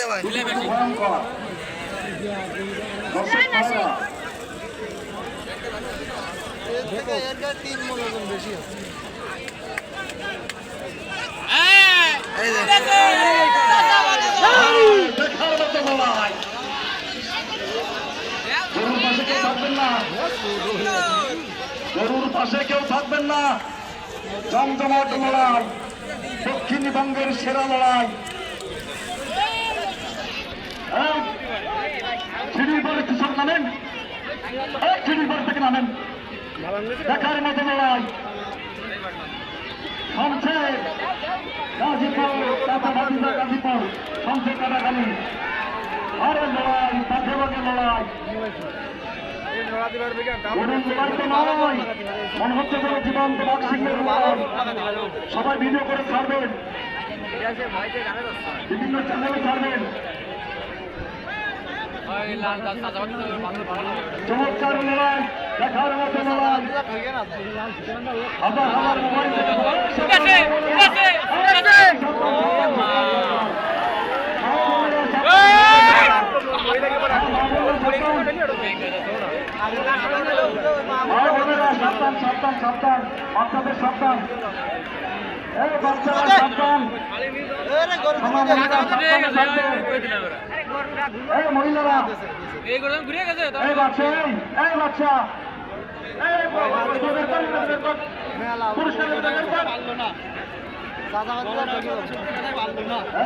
ভয়ঙ্কর তিন মনোজন বেশি আছে গরুর পাশে কেউ থাকবেন না জমজমাট লড়াই দক্ষিণবঙ্গের সেরা লড়াই সিঁড়ির পরে কৃষক নামেন সিঁড়ির পর থেকে নামেন দেখার মতো লড়াই শমশের গাজীপুর গাজীপুর শমশের কাটাখালী আরে লড়াই বাঘে বাঘে লড়াই মনে হচ্ছে কোনো জীবন্ত বক্সিংয়ের লড়াই সবাই ভিডিও করে ছাড়বেন বিভিন্ন চ্যানেলে ছাড়বেন চমৎকার লড়াই দেখার মতো লড়াই আবার আমার মোবাইল সাবধান সাবধান সাবধান বাচ্চাদের সাবধান বাচ্চারা সাবধান মহিলারা বাচ্চা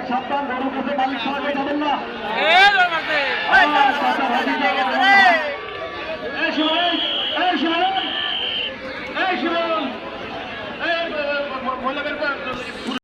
সাবধান গরু কাছে মালিক সবাই যাবেন না মহিলা